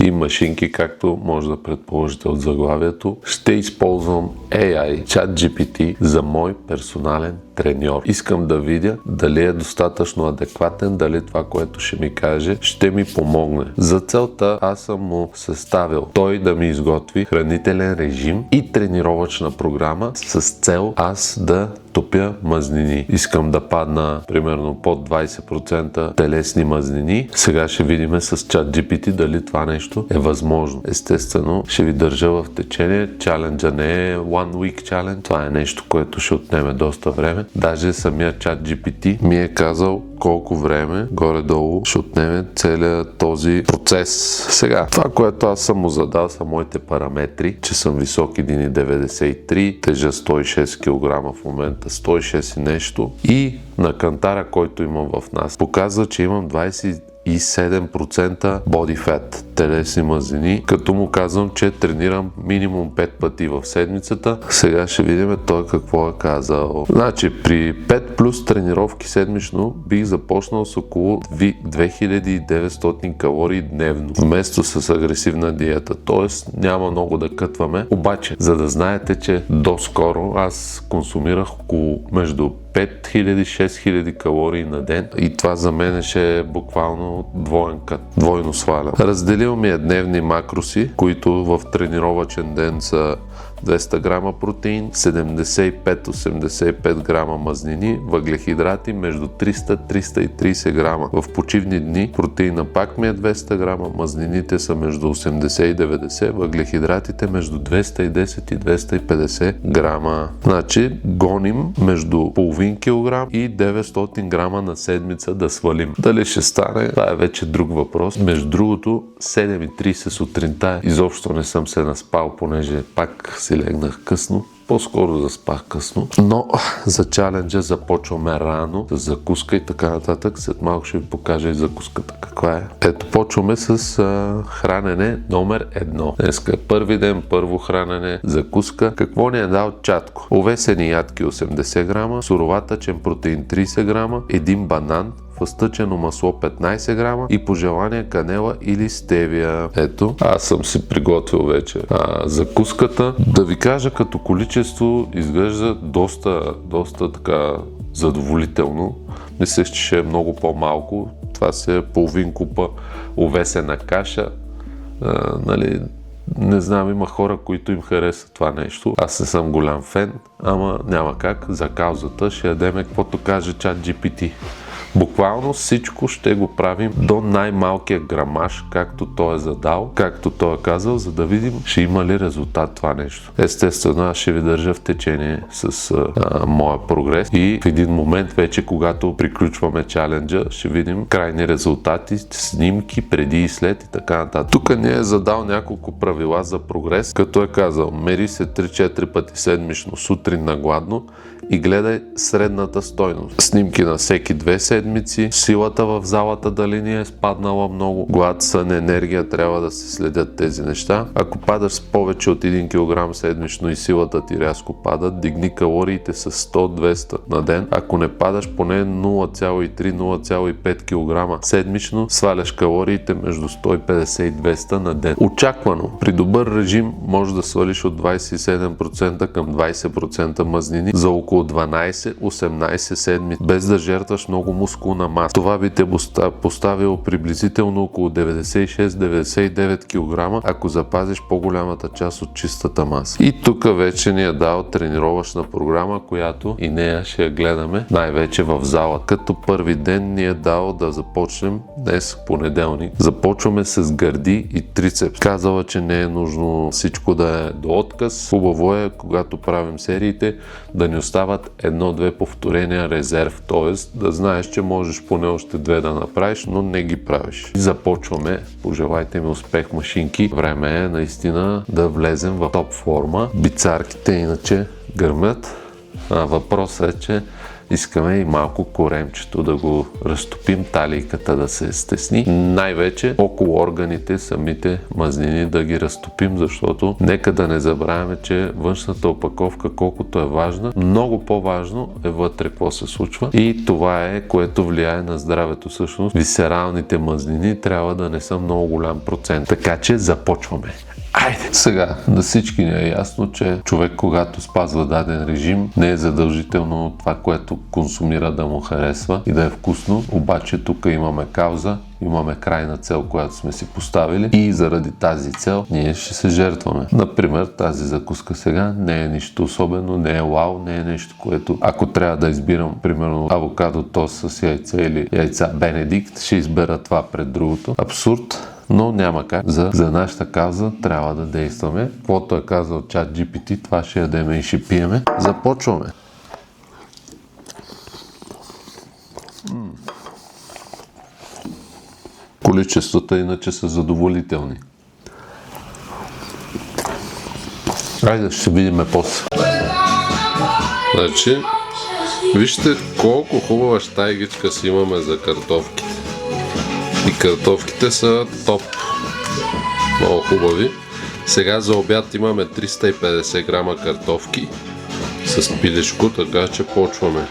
и машинки, както може да предположите от заглавието. Ще използвам AI, ChatGPT за мой персонален треньор. Искам да видя дали е достатъчно адекватен, дали това, което ще ми каже, ще ми помогне. За целта аз съм му съставил той да ми изготви хранителен режим и тренировъчна програма с цел аз да топя мазнини. Искам да падна примерно под 20% телесни мазнини. Сега ще видим с ChatGPT дали това нещо е възможно. Естествено, ще ви държа в течение. Чаленджа не е one week challenge. Това е нещо, което ще отнеме доста време. Даже самия ChatGPT ми е казал колко време горе-долу ще отнеме целият този процес. Сега, това, което аз съм му задал, са моите параметри, че съм висок 1,93, тежа 106 кг в момента, 106 и нещо, и на кантара, който имам в нас, показва, че имам 27% body fat, телесни мазнини, като му казвам, че тренирам минимум 5 пъти в седмицата. Сега ще видим той какво е казал. Значи при 5 плюс тренировки седмично бих започнал с около 2900 калории дневно, вместо с агресивна диета. Тоест няма много да кътваме. Обаче, за да знаете, че доскоро аз консумирах около между 5000-6000 калории на ден и това за мен ще е буквално двоен кът, двойно сваля. Разделил ми е дневни макроси, които в тренировъчен ден са 200 грама протеин, 75-85 грама мазнини, въглехидрати между 300-330 грама. В почивни дни протеина пак ми е 200 грама, мазнините са между 80 и 90, въглехидратите между 210 и 250 грама. Значи гоним между половин килограм и 900 грама на седмица да свалим. Дали ще стане, това е вече друг въпрос. Между другото, 7:30 сутринта изобщо не съм се наспал, понеже пак си легнах късно. По-скоро заспах късно, но за чаленджа започваме рано, с закуска и така нататък. След малко ще ви покажа и закуската каква е. Ето, почваме с хранене номер 1. Днеска е първи ден, първо хранене, закуска. Какво ни е дал Чатко? Овесени ядки 80 грама, суроватъчен протеин 30 грама, един банан, фъстъчено масло 15 грама и по желание канела или стевия. Ето, аз съм си приготвил вече закуската. Да ви кажа, като количество изглежда доста така задоволително. Мислех, че ще е много по-малко. Това си е половин купа овесена каша. Нали, не знам, има хора, които им харесват това нещо. Аз не съм голям фен, ама няма как. За каузата ще ядеме каквото каже ChatGPT. Буквално всичко ще го правим до най-малкия грамаж, както той е задал, както той е казал, за да видим ще има ли резултат това нещо. Естествено, аз ще ви държа в течение с моя прогрес и в един момент вече, когато приключваме чаленджа, ще видим крайни резултати, снимки преди и след и така нататък. Тук ни е задал няколко правила за прогрес, като е казал: мери се 3-4 пъти седмично сутрин на гладно и гледай средната стойност. Снимки на всеки 2 седмици, силата в залата дали ни е спаднала много, глад, сън, енергия, трябва да се следят тези неща. Ако падаш с повече от 1 кг седмично и силата ти рязко пада, дигни калориите с 100-200 на ден. Ако не падаш поне 0,3-0,5 кг седмично, сваляш калориите между 150 и 200 на ден. Очаквано, при добър режим може да свалиш от 27% към 20% мазнини за около 12-18 седмици, без да жертваш много мускулна маса. Това би те поставило приблизително около 96-99 кг, ако запазиш по-голямата част от чистата маса. И тук вече ни е дал тренировъчна програма, която и нея ще я гледаме най-вече в зала. Като първи ден ни е дал да започнем днес, понеделник. Започваме с гърди и трицепс. Казала, че не е нужно всичко да е до отказ. Хубаво е, когато правим сериите, да ни остават 1-2 повторения резерв, т.е. да знаеш, че можеш поне още 2 да направиш, но не ги правиш. И започваме. Пожелайте ми успех, машинки. Време е наистина да влезем в топ форма. Бицарките иначе гърмят. Въпросът е, че искаме и малко коремчето да го разтопим, талийката да се стесни. Най-вече около органите, самите мазнини да ги разтопим, защото нека да не забравяме, че външната опаковка, колкото е важна, много по-важно е вътре какво се случва и това е, което влияе на здравето. Всъщност, висералните мазнини трябва да не са много голям процент. Така че започваме. Айде! Сега, на всички ни е ясно, че човек, когато спазва даден режим, не е задължително това, което консумира, да му харесва и да е вкусно. Обаче тук имаме кауза, имаме крайна цел, която сме си поставили и заради тази цел ние ще се жертваме. Например, тази закуска сега не е нищо особено, не е вау, не е нещо, което ако трябва да избирам, примерно, авокадо тост с яйца или яйца Бенедикт, ще избера това пред другото. Абсурд! Но няма как. За нашата кауза трябва да действаме. Каквото е казал ChatGPT, това ще ядеме и ще пиеме. Започваме. Количествата иначе са задоволителни. Айде, ще видим после. Значи, вижте колко хубава щайгичка си имаме за картофки. И картофките са топ. Много хубави. Сега за обяд имаме 350 грама картофки с пилешко, така че почваме.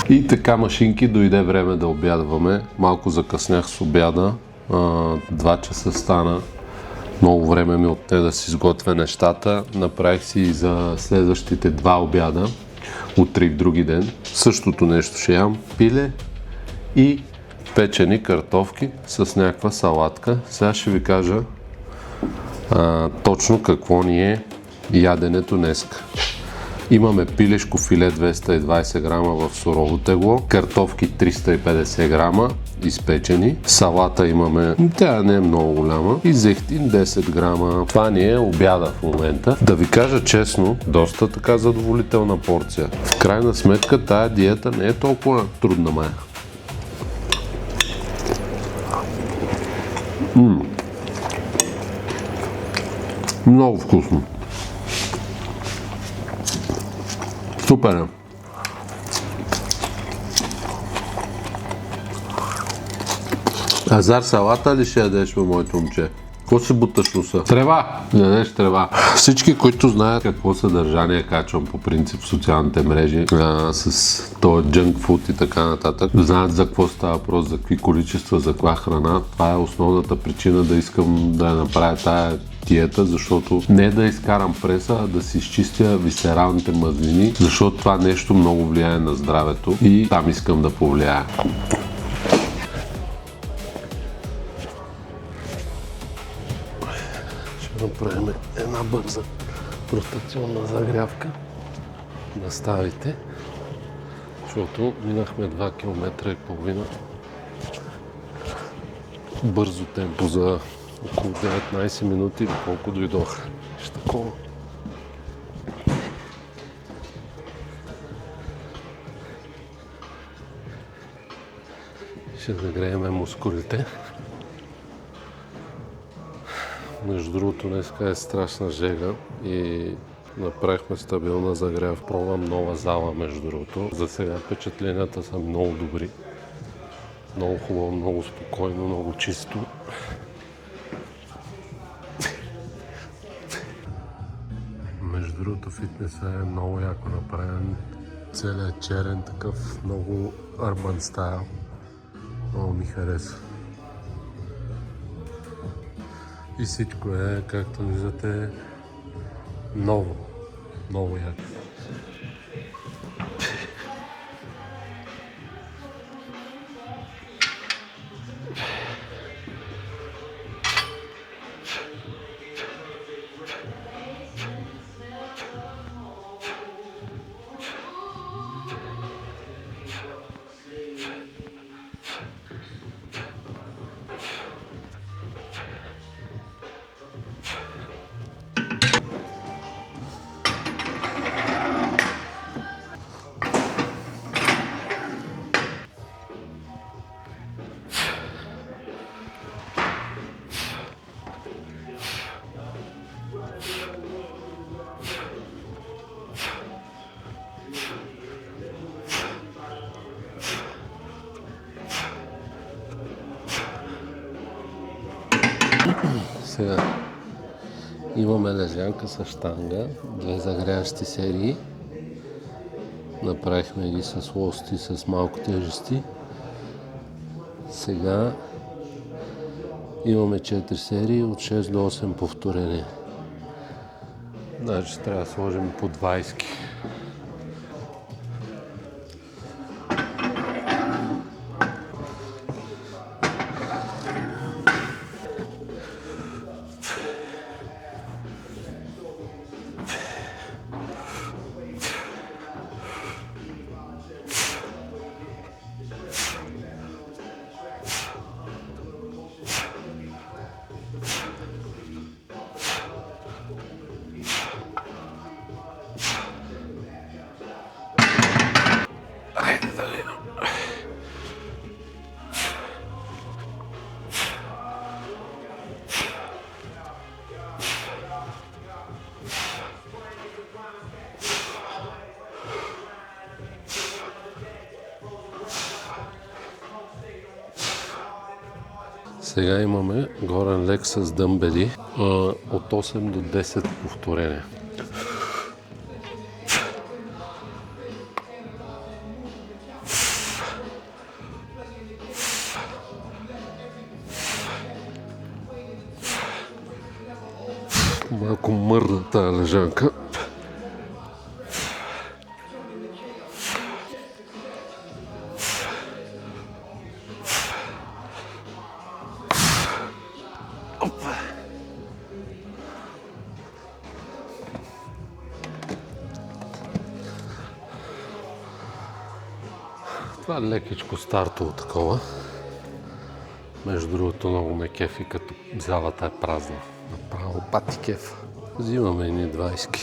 И така, машинки, дойде време да обядваме. Малко закъснях с обяда. 2 часа стана. Много време ми отне да си изготвя нещата. Направих си и за следващите 2 обяда. Утре и в други ден. Същото нещо ще ям. Пиле и печени картофки с някаква салатка. Сега ще ви кажа точно какво ни е яденето днеска. Имаме пилешко филе 220 грама в сурово тегло, картофки 350 грама изпечени, салата имаме, тя не е много голяма, и зехтин 10 грама. Това ни е обяда в момента. Да ви кажа честно, доста така задоволителна порция. В крайна сметка тая диета не е толкова трудна мая. Много вкусно. Супер е. Азар салата ли ще ядеш, моето момче? Какво си буташ носа? Трева! Ядеш трева. Всички, които знаят какво съдържание качвам по принцип в социалните мрежи с този junk food и така нататък, знаят за какво става въпрос, за какви количества, за каква храна. Това е основната причина да искам да я направя тая диета, защото не да изкарам преса, а да си изчистя висералните мазнини, защото това нещо много влияе на здравето и там искам да повлияя. Ще направим една бърза ротационна загрявка на ставите, защото минахме 2 км и половина. Бързо темпо за около 19 минути или колко дойдох. Ще такова. Ще нагрееме мускулите. Между другото, днеска е страшна жега и направихме стабилна загряв. Пробвам нова зала, между другото. За сега впечатленията са много добри. Много хубаво, много спокойно, много чисто. Между другото, фитнесът е много яко направен. Целият черен, такъв много urban стайл. Много ми хареса. И всичко е, както виждате, ново. Много яко. Сега имаме лежанка с щанга, 2 загряващи серии. Направихме ги с лости, с малко тежести. Сега имаме 4 серии от 6 до 8 повторения. Значи трябва да сложим по 20. Сега имаме горен лег с дъмбели от 8 до 10 повторения. Малко мърда тази лежанка. Това е лекичко стартово такова. Между другото много ме кефи, като залата е празна. Направо пати кеф. Взимаме едни 20.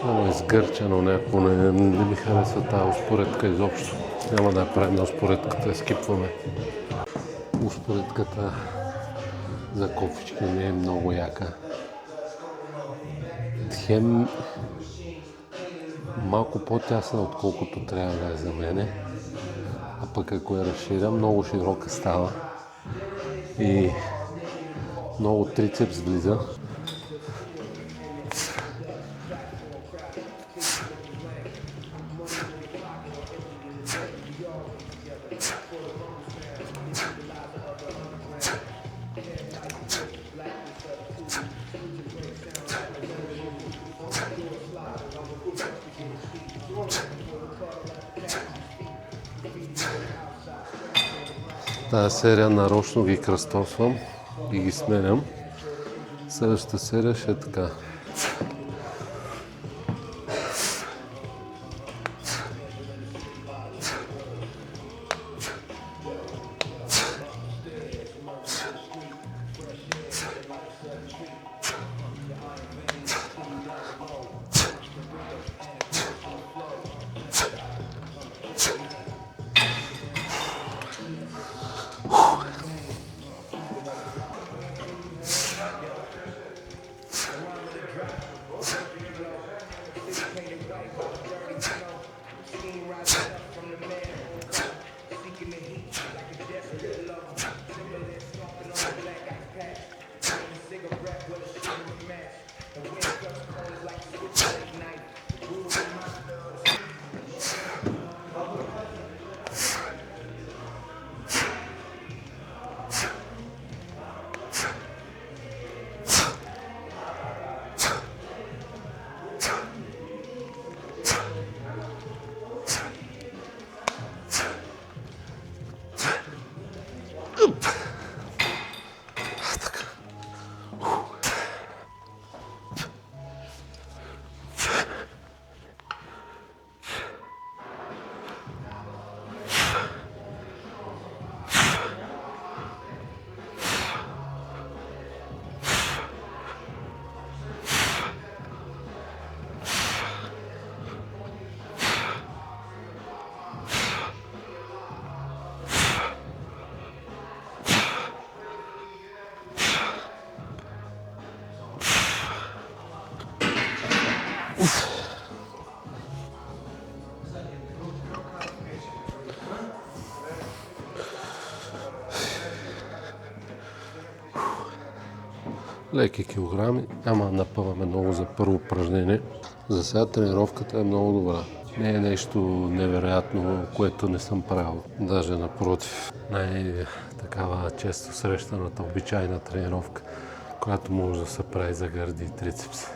Много изгърчено някакво, не ми харесва тази успоредка изобщо. Няма да я правим на успоредката, я скипваме. Успоредката за кофички не е много яка. Хем малко по-тясна, отколкото трябва да е за мене. А пък ако я разширя, много широка става. И много трицепс влиза. Тази серия нарочно ги кръстосвам и ги сменям. Следващата серия ще е така. Леки килограми, няма да напъваме много за първо упражнение. За сега тренировката е много добра. Не е нещо невероятно, което не съм правил. Даже напротив, най-такава често срещаната обичайна тренировка, която може да се прави за гърди и трицепси.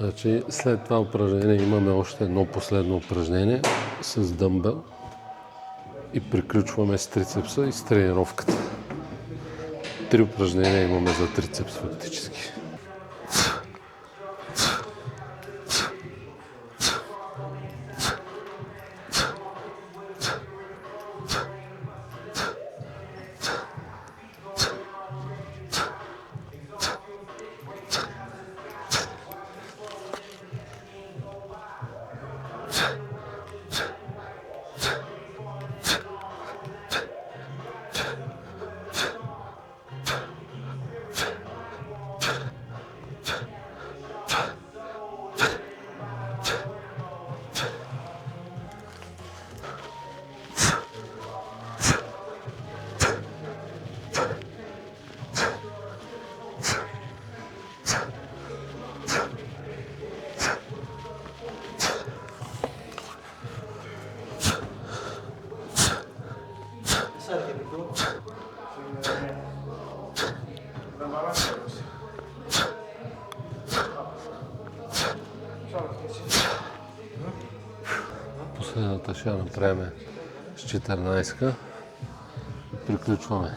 Значи, след това упражнение имаме още едно последно упражнение с дъмбел и приключваме с трицепса и с тренировката. 3 упражнения имаме за трицепс фактически. Последната ще направим с 14-ка. Приключваме.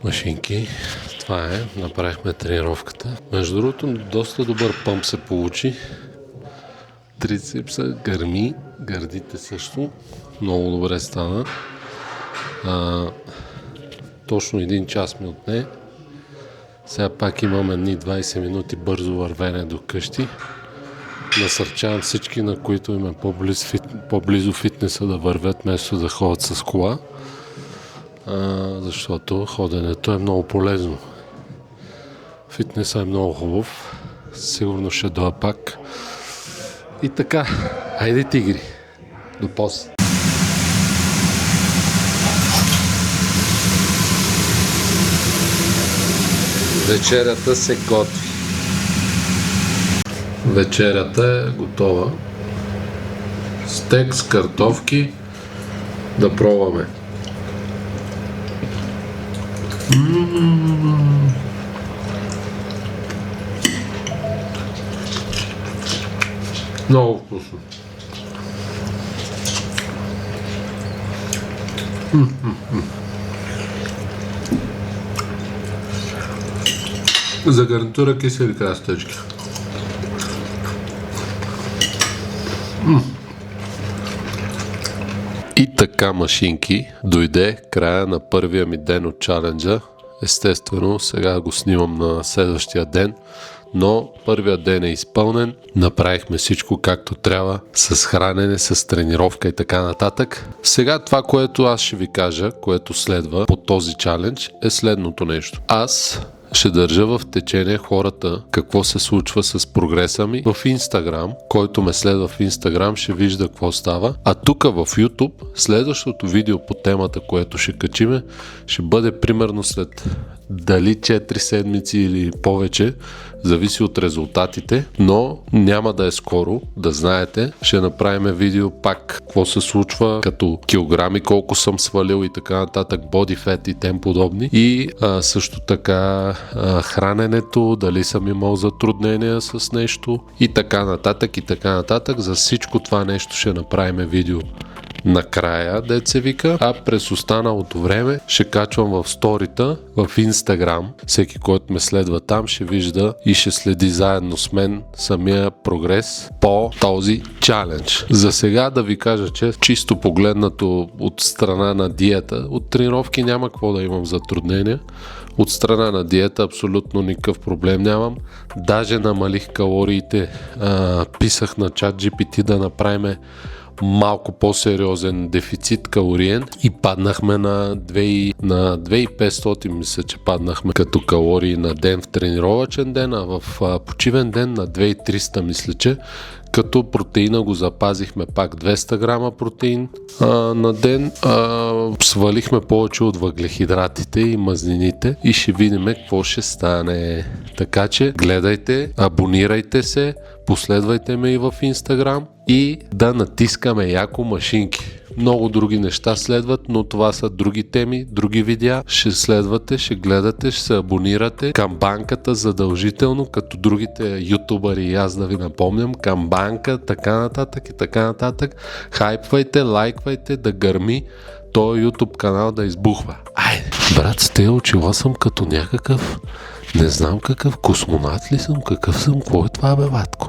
Машинки, това е, направихме тренировката. Между другото, доста добър пъмп се получи. Трицепса гърми, гърдите също. Много добре стана. Точно 1 час ми отне. Сега пак имам едни 20 минути бързо вървене до къщи. Насърчавам всички, на които им е по-близо фитнеса, да вървят вместо да ходят с кола. Защото ходенето е много полезно. Фитнесът е много хубав. Сигурно ще дойда пак. И така, хайде тигри. До после. Вечерята се готви. Вечерята е готова. Стек с картофки. Да пробваме. Много вкусно. За гарнитура кисели краставички. И така, машинки, дойде края на първия ми ден от чаленджа. Естествено, сега го снимам на следващия ден, но първия ден е изпълнен. Направихме всичко както трябва, с хранене, с тренировка и така нататък. Сега това, което аз ще ви кажа, което следва по този чалендж, е следното нещо. Аз ще държа в течение хората какво се случва с прогреса ми в Instagram. Който ме следва в Instagram ще вижда какво става. А тук в YouTube следващото видео по темата, което ще качиме, ще бъде примерно след дали 4 седмици или повече, зависи от резултатите, но няма да е скоро, да знаете. Ще направим видео пак какво се случва, като килограми, колко съм свалил и така нататък, body fat и тем подобни. И също така храненето, дали съм имал затруднения с нещо и така нататък и така нататък. За всичко това нещо ще направим видео накрая, деца вика, а през останалото време ще качвам в сторита в Instagram. Всеки, който ме следва там, ще вижда и ще следи заедно с мен самия прогрес по този чалендж. За сега да ви кажа, че чисто погледнато от страна на диета, от тренировки няма какво да имам затруднения. От страна на диета абсолютно никакъв проблем нямам. Даже намалих калориите. Писах на ChatGPT да направим малко по-сериозен дефицит калориен и паднахме на 2500, мисля, че паднахме като калории на ден в тренировъчен ден, а в почивен ден на 2300, мисля, че като протеина го запазихме пак 200 грама протеин на ден. Свалихме повече от въглехидратите и мазнините и ще видим какво ще стане. Така че гледайте, абонирайте се, последвайте ме и в Instagram и да натискаме яко машинки. Много други неща следват, но това са други теми, други видеа. Ще следвате, ще гледате, ще се абонирате. Камбанката задължително, като другите ютубъри и аз да ви напомням. Камбанка, така нататък и така нататък. Хайпвайте, лайквайте, да гърми този YouTube канал да избухва. Айде! Брат, с тези очила съм като някакъв Не знам какъв космонавт ли съм, какъв съм, какво е това бе, Ватко?